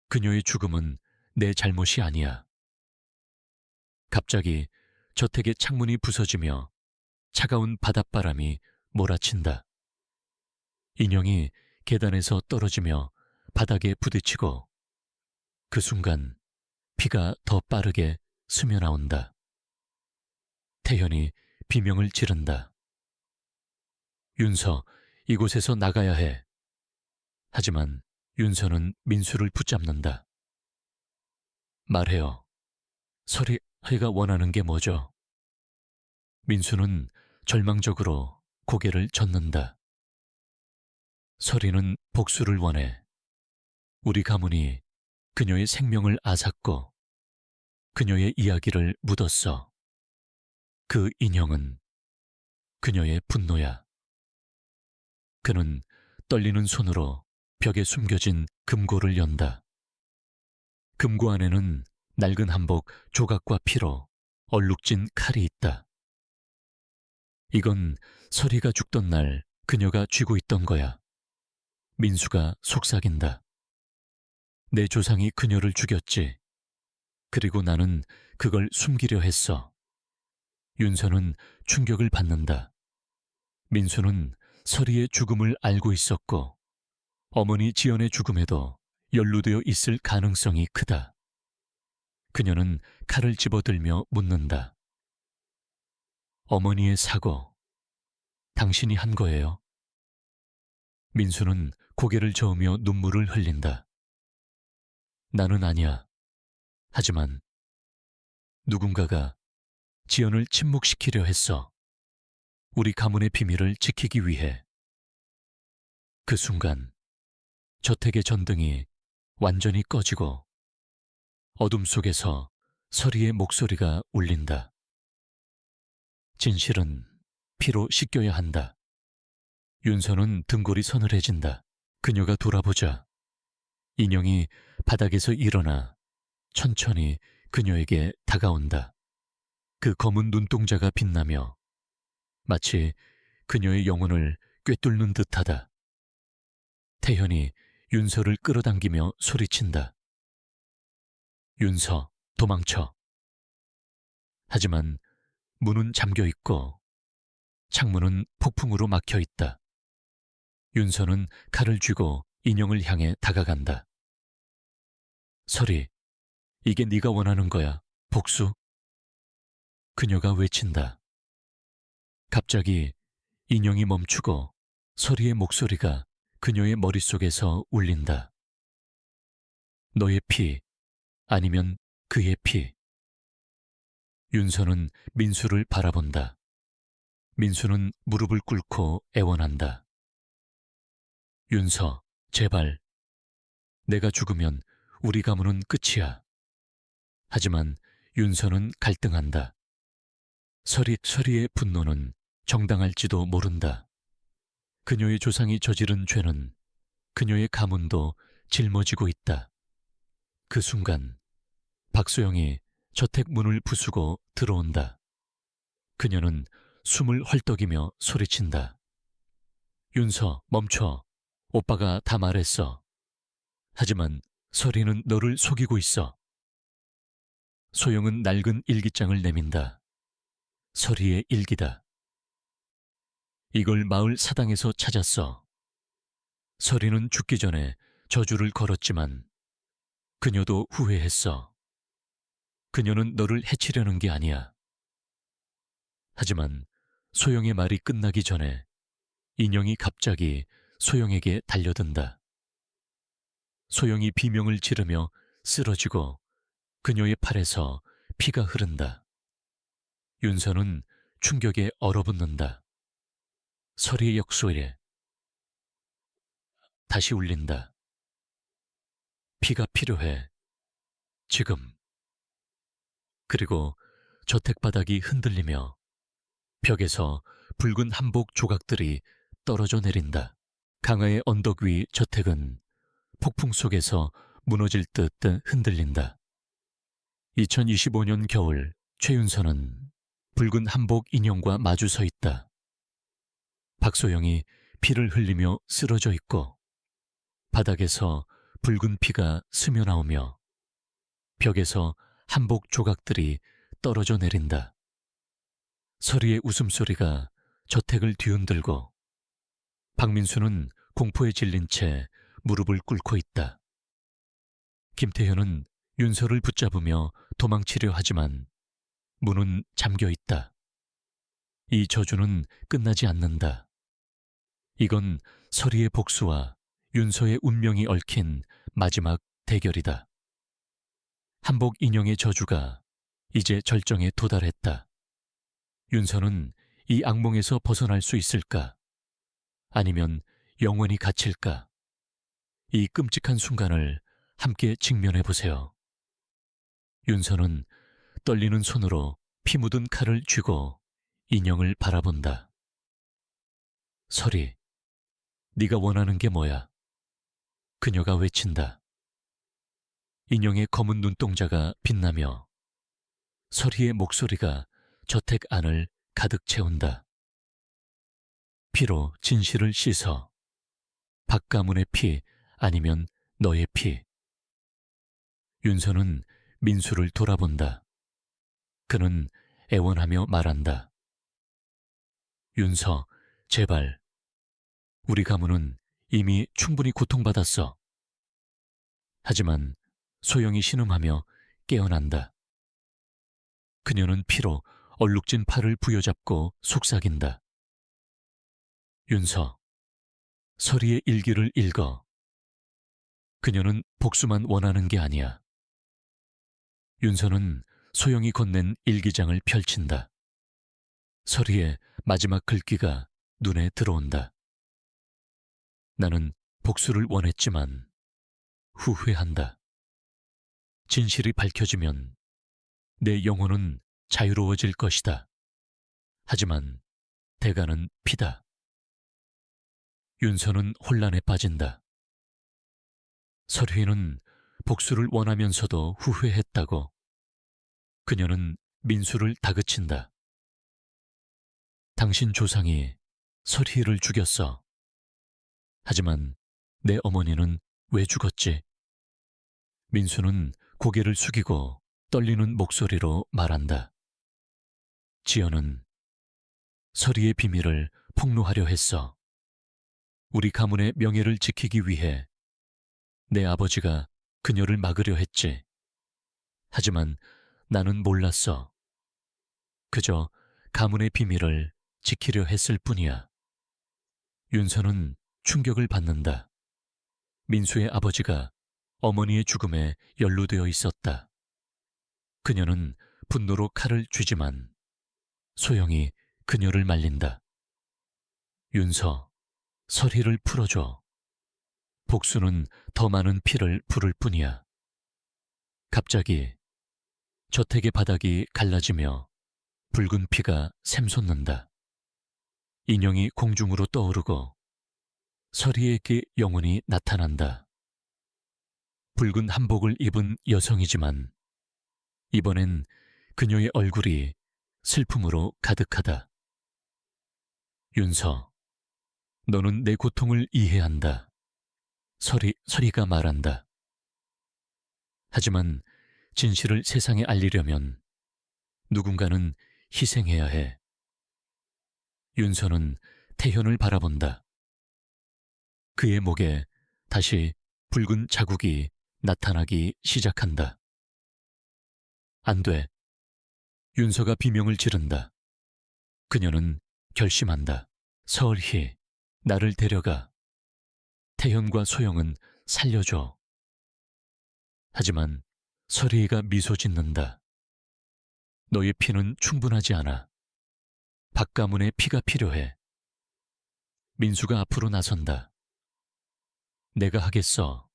그녀의 죽음은 내 잘못이 아니야. 갑자기 저택의 창문이 부서지며 차가운 바닷바람이 몰아친다. 인형이 계단에서 떨어지며 바닥에 부딪히고 그 순간 피가 더 빠르게 스며나온다. 태현이 비명을 지른다. 윤서, 이곳에서 나가야 해. 하지만 윤서는 민수를 붙잡는다. 말해요. 서리가 원하는 게 뭐죠? 민수는 절망적으로 고개를 젓는다. 서리는 복수를 원해. 우리 가문이 그녀의 생명을 앗았고 그녀의 이야기를 묻었어. 그 인형은 그녀의 분노야. 그는 떨리는 손으로 벽에 숨겨진 금고를 연다. 금고 안에는 낡은 한복 조각과 피로 얼룩진 칼이 있다. 이건 설이가 죽던 날 그녀가 쥐고 있던 거야. 민수가 속삭인다. 내 조상이 그녀를 죽였지. 그리고 나는 그걸 숨기려 했어. 윤서는 충격을 받는다. 민수는 설이의 죽음을 알고 있었고 어머니 지연의 죽음에도 연루되어 있을 가능성이 크다. 그녀는 칼을 집어들며 묻는다. 어머니의 사고, 당신이 한 거예요? 민수는 고개를 저으며 눈물을 흘린다. 나는 아니야. 하지만 누군가가 지연을 침묵시키려 했어. 우리 가문의 비밀을 지키기 위해. 그 순간 저택의 전등이 완전히 꺼지고 어둠 속에서 설이의 목소리가 울린다. 진실은 피로 씻겨야 한다. 윤서는 등골이 서늘해진다. 그녀가 돌아보자 인형이 바닥에서 일어나 천천히 그녀에게 다가온다. 그 검은 눈동자가 빛나며 마치 그녀의 영혼을 꿰뚫는 듯하다. 태현이 윤서를 끌어당기며 소리친다. 윤서, 도망쳐. 하지만 문은 잠겨 있고 창문은 폭풍으로 막혀 있다. 윤서는 칼을 쥐고 인형을 향해 다가간다. 설이, 이게 네가 원하는 거야. 복수? 그녀가 외친다. 갑자기 인형이 멈추고 설이의 목소리가 그녀의 머릿속에서 울린다. 너의 피, 아니면 그의 피. 윤서는 민수를 바라본다. 민수는 무릎을 꿇고 애원한다. 윤서, 제발. 내가 죽으면 우리 가문은 끝이야. 하지만 윤서는 갈등한다. 설이의 분노는 정당할지도 모른다. 그녀의 조상이 저지른 죄는 그녀의 가문도 짊어지고 있다. 그 순간 박소영이 저택 문을 부수고 들어온다. 그녀는 숨을 헐떡이며 소리친다. 윤서, 멈춰. 오빠가 다 말했어. 하지만 설이는 너를 속이고 있어. 소영은 낡은 일기장을 내민다. 설이의 일기다. 이걸 마을 사당에서 찾았어. 설이는 죽기 전에 저주를 걸었지만 그녀도 후회했어. 그녀는 너를 해치려는 게 아니야. 하지만 소영의 말이 끝나기 전에 인형이 갑자기 소영에게 달려든다. 소영이 비명을 지르며 쓰러지고 그녀의 팔에서 피가 흐른다. 윤서는 충격에 얼어붙는다. 설이의 역소리에 다시 울린다. 피가 필요해. 지금. 그리고 저택 바닥이 흔들리며 벽에서 붉은 한복 조각들이 떨어져 내린다. 강화의 언덕 위 저택은 폭풍 속에서 무너질 듯 흔들린다. 2025년 겨울 최윤서는 붉은 한복 인형과 마주 서 있다. 박소영이 피를 흘리며 쓰러져 있고 바닥에서 붉은 피가 스며나오며 벽에서 한복 조각들이 떨어져 내린다. 설이의 웃음소리가 저택을 뒤흔들고 박민수는 공포에 질린 채 무릎을 꿇고 있다. 김태현은 윤서를 붙잡으며 도망치려 하지만 문은 잠겨 있다. 이 저주는 끝나지 않는다. 이건 설이의 복수와 윤서의 운명이 얽힌 마지막 대결이다. 한복 인형의 저주가 이제 절정에 도달했다. 윤서는 이 악몽에서 벗어날 수 있을까? 아니면 영원히 갇힐까? 이 끔찍한 순간을 함께 직면해 보세요. 윤서는 떨리는 손으로 피 묻은 칼을 쥐고 인형을 바라본다. 설이, 네가 원하는 게 뭐야? 그녀가 외친다. 인형의 검은 눈동자가 빛나며 설희의 목소리가 저택 안을 가득 채운다. 피로 진실을 씻어. 박 가문의 피 아니면 너의 피. 윤서는 민수를 돌아본다. 그는 애원하며 말한다. 윤서, 제발. 우리 가문은 이미 충분히 고통받았어. 하지만 소영이 신음하며 깨어난다. 그녀는 피로 얼룩진 팔을 부여잡고 속삭인다. 윤서, 설희의 일기를 읽어. 그녀는 복수만 원하는 게 아니야. 윤서는 소영이 건넨 일기장을 펼친다. 설희의 마지막 글귀가 눈에 들어온다. 나는 복수를 원했지만 후회한다. 진실이 밝혀지면 내 영혼은 자유로워질 것이다. 하지만 대가는 피다. 윤서는 혼란에 빠진다. 설희는 복수를 원하면서도 후회했다고. 그녀는 민수를 다그친다. 당신 조상이 설희를 죽였어. 하지만 내 어머니는 왜 죽었지? 민수는 고개를 숙이고 떨리는 목소리로 말한다. 지연은 설희의 비밀을 폭로하려 했어. 우리 가문의 명예를 지키기 위해 내 아버지가 그녀를 막으려 했지. 하지만 나는 몰랐어. 그저 가문의 비밀을 지키려 했을 뿐이야. 윤서는 충격을 받는다. 민수의 아버지가 어머니의 죽음에 연루되어 있었다. 그녀는 분노로 칼을 쥐지만 소영이 그녀를 말린다. 윤서, 설희를 풀어줘. 복수는 더 많은 피를 부를 뿐이야. 갑자기 저택의 바닥이 갈라지며 붉은 피가 샘솟는다. 인형이 공중으로 떠오르고 설희에게 영혼이 나타난다. 붉은 한복을 입은 여성이지만 이번엔 그녀의 얼굴이 슬픔으로 가득하다. 윤서, 너는 내 고통을 이해한다. 설희가 말한다. 하지만 진실을 세상에 알리려면 누군가는 희생해야 해. 윤서는 태현을 바라본다. 그의 목에 다시 붉은 자국이 나타나기 시작한다. 안 돼. 윤서가 비명을 지른다. 그녀는 결심한다. 설희, 나를 데려가. 태현과 소영은 살려줘. 하지만 설희가 미소 짓는다. 너의 피는 충분하지 않아. 박 가문의 피가 필요해. 민수가 앞으로 나선다. 내가 하겠어.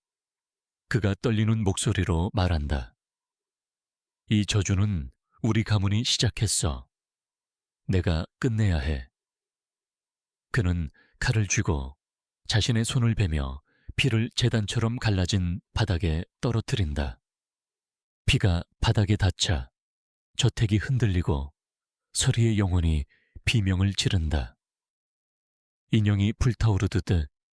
그가 떨리는 목소리로 말한다. 이 저주는 우리 가문이 시작했어. 내가 끝내야 해. 그는 칼을 쥐고 자신의 손을 베며 피를 재단처럼 갈라진 바닥에 떨어뜨린다. 피가 바닥에 닿자 저택이 흔들리고 설희의 영혼이 비명을 지른다. 인형이 불타오르듯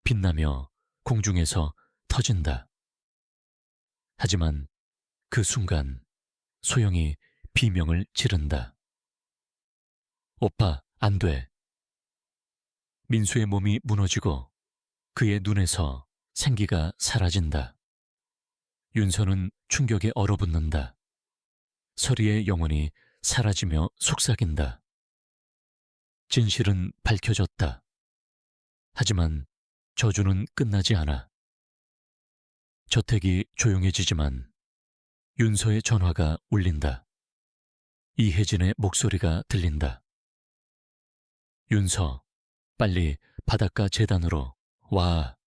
빛나며 공중에서 터진다. 하지만 그 순간 소영이 비명을 지른다. 오빠, 안 돼. 민수의 몸이 무너지고 그의 눈에서 생기가 사라진다. 윤서는 충격에 얼어붙는다. 설희의 영혼이 사라지며 속삭인다. 진실은 밝혀졌다. 하지만 저주는 끝나지 않아. 저택이 조용해지지만 윤서의 전화가 울린다. 이혜진의 목소리가 들린다. 윤서, 빨리 바닷가 재단으로 와.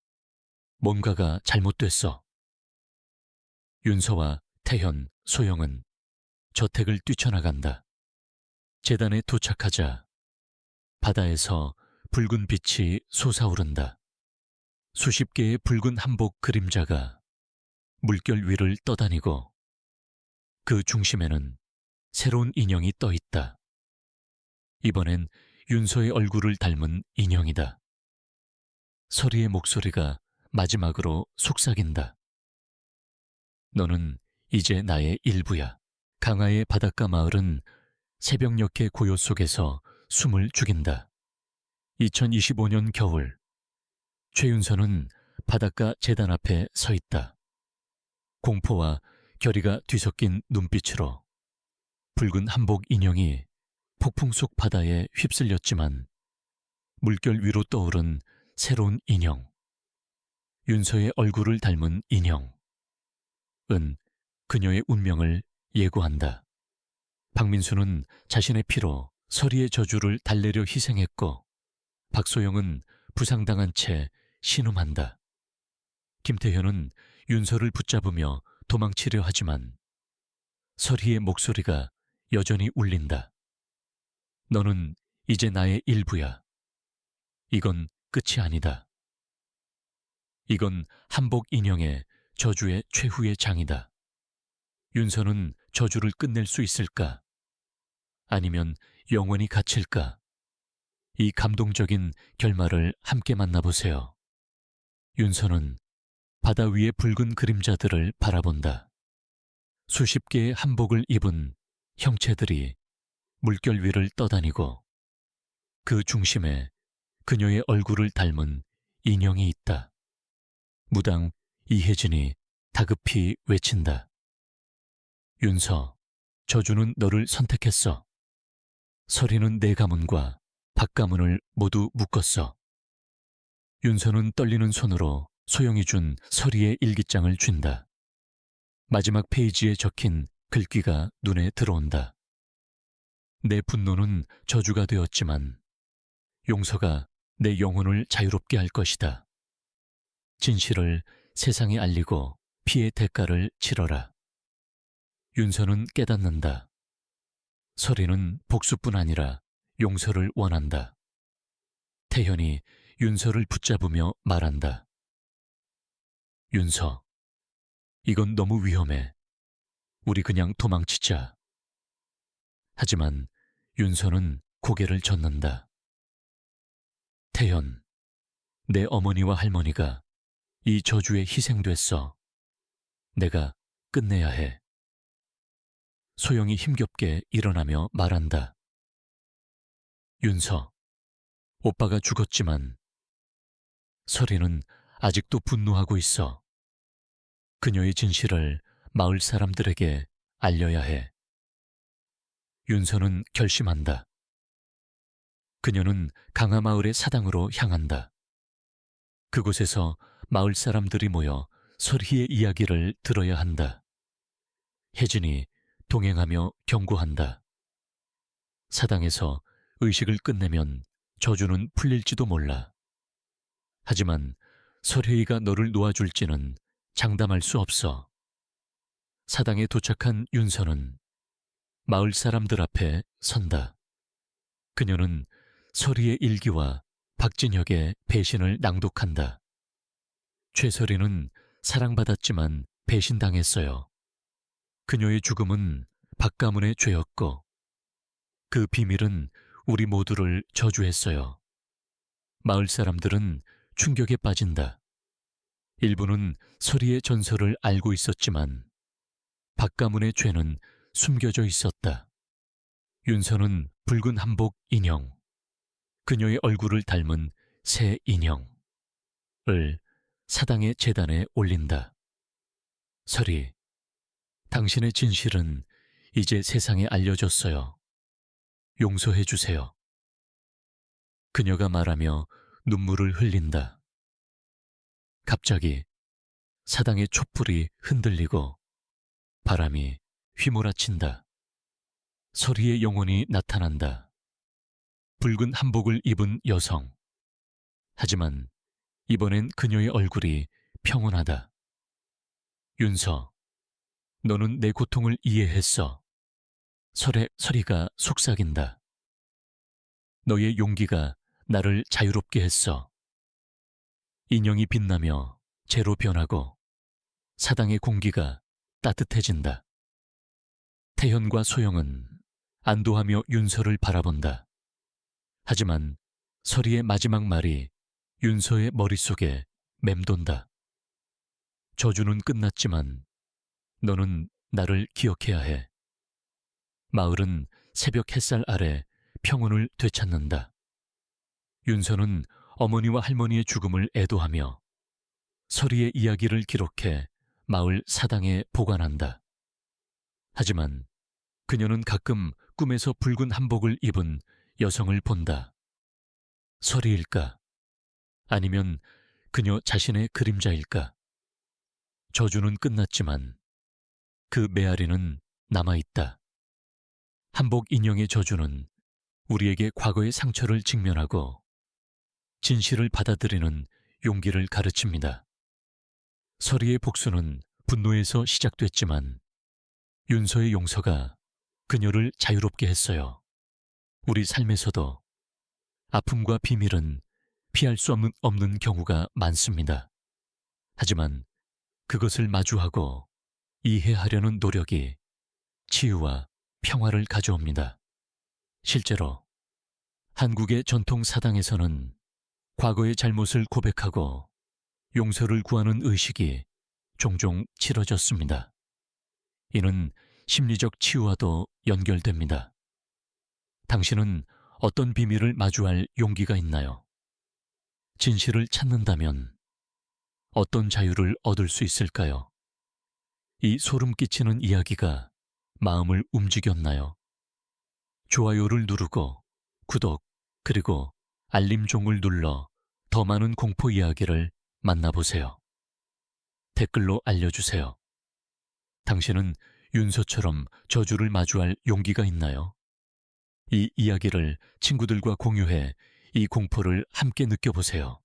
뭔가가 잘못됐어. 윤서와 태현, 소영은 저택을 뛰쳐나간다. 재단에 도착하자 바다에서 붉은 빛이 솟아오른다. 수십 개의 붉은 한복 그림자가 물결 위를 떠다니고 그 중심에는 새로운 인형이 떠 있다. 이번엔 윤서의 얼굴을 닮은 인형이다. 서리의 목소리가 마지막으로 속삭인다. 너는 이제 나의 일부야. 강화의 바닷가 마을은 새벽녘의 고요 속에서 숨을 죽인다. 2025년 겨울, 최윤서는 바닷가 재단 앞에 서 있다. 공포와 결의가 뒤섞인 눈빛으로 붉은 한복 인형이 폭풍 속 바다에 휩쓸렸지만 물결 위로 떠오른 새로운 인형, 윤서의 얼굴을 닮은 인형은 그녀의 운명을 예고한다. 박민수는 자신의 피로 서리의 저주를 달래려 희생했고 박소영은 부상당한 채 신음한다. 김태현은 윤서를 붙잡으며 도망치려 하지만 서리의 목소리가 여전히 울린다. 너는 이제 나의 일부야. 이건 끝이 아니다. 이건 한복 인형의 저주의 최후의 장이다. 윤서는 저주를 끝낼 수 있을까? 아니면 영원히 갇힐까? 이 감동적인 결말을 함께 만나보세요. 윤서는 바다 위의 붉은 그림자들을 바라본다. 수십 개의 한복을 입은 형체들이 물결 위를 떠다니고 그 중심에 그녀의 얼굴을 닮은 인형이 있다. 무당 이혜진이 다급히 외친다. 윤서, 저주는 너를 선택했어. 서리는 내 가문과 박 가문을 모두 묶었어. 윤서는 떨리는 손으로 소영이 준 서리의 일기장을 쥔다. 마지막 페이지에 적힌 글귀가 눈에 들어온다. 내 분노는 저주가 되었지만 용서가 내 영혼을 자유롭게 할 것이다. 진실을 세상에 알리고 피의 대가를 치러라. 윤서는 깨닫는다. 서리는 복수뿐 아니라 용서를 원한다. 태현이 윤서를 붙잡으며 말한다. 윤서, 이건 너무 위험해. 우리 그냥 도망치자. 하지만 윤서는 고개를 젓는다. 태현, 내 어머니와 할머니가 이 저주에 희생됐어. 내가 끝내야 해. 소영이 힘겹게 일어나며 말한다. 윤서, 오빠가 죽었지만 서리는 아직도 분노하고 있어. 그녀의 진실을 마을 사람들에게 알려야 해. 윤서는 결심한다. 그녀는 강화마을의 사당으로 향한다. 그곳에서 마을 사람들이 모여 서리의 이야기를 들어야 한다. 혜진이 동행하며 경고한다. 사당에서 의식을 끝내면 저주는 풀릴지도 몰라. 하지만 설혜이가 너를 놓아줄지는 장담할 수 없어. 사당에 도착한 윤서는 마을 사람들 앞에 선다. 그녀는 서리의 일기와 박진혁의 배신을 낭독한다. 최서리는 사랑받았지만 배신당했어요. 그녀의 죽음은 박 가문의 죄였고 그 비밀은 우리 모두를 저주했어요. 마을 사람들은 충격에 빠진다. 일부는 서리의 전설을 알고 있었지만 박 가문의 죄는 숨겨져 있었다. 윤서는 붉은 한복 인형, 그녀의 얼굴을 닮은 새 인형을 사당의 제단에 올린다. 서리, 당신의 진실은 이제 세상에 알려졌어요. 용서해 주세요. 그녀가 말하며 눈물을 흘린다. 갑자기 사당의 촛불이 흔들리고 바람이 휘몰아친다. 서리의 영혼이 나타난다. 붉은 한복을 입은 여성. 하지만 이번엔 그녀의 얼굴이 평온하다. 윤서, 너는 내 고통을 이해했어. 서리가 속삭인다. 너의 용기가 나를 자유롭게 했어. 인형이 빛나며 재로 변하고 사당의 공기가 따뜻해진다. 태현과 소영은 안도하며 윤서를 바라본다. 하지만 서리의 마지막 말이 윤서의 머릿속에 맴돈다. 저주는 끝났지만 너는 나를 기억해야 해. 마을은 새벽 햇살 아래 평온을 되찾는다. 윤서는 어머니와 할머니의 죽음을 애도하며 서리의 이야기를 기록해 마을 사당에 보관한다. 하지만 그녀는 가끔 꿈에서 붉은 한복을 입은 여성을 본다. 서리일까? 아니면 그녀 자신의 그림자일까? 저주는 끝났지만 그 메아리는 남아있다. 한복 인형의 저주는 우리에게 과거의 상처를 직면하고 진실을 받아들이는 용기를 가르칩니다. 서리의 복수는 분노에서 시작됐지만 윤서의 용서가 그녀를 자유롭게 했어요. 우리 삶에서도 아픔과 비밀은 피할 수 없는 경우가 많습니다. 하지만 그것을 마주하고 이해하려는 노력이 치유와 평화를 가져옵니다. 실제로 한국의 전통 사당에서는 과거의 잘못을 고백하고 용서를 구하는 의식이 종종 치러졌습니다. 이는 심리적 치유와도 연결됩니다. 당신은 어떤 비밀을 마주할 용기가 있나요? 진실을 찾는다면 어떤 자유를 얻을 수 있을까요? 이 소름 끼치는 이야기가 마음을 움직였나요? 좋아요를 누르고 구독 그리고 알림종을 눌러 더 많은 공포 이야기를 만나보세요. 댓글로 알려주세요. 당신은 윤서처럼 저주를 마주할 용기가 있나요? 이 이야기를 친구들과 공유해 이 공포를 함께 느껴보세요.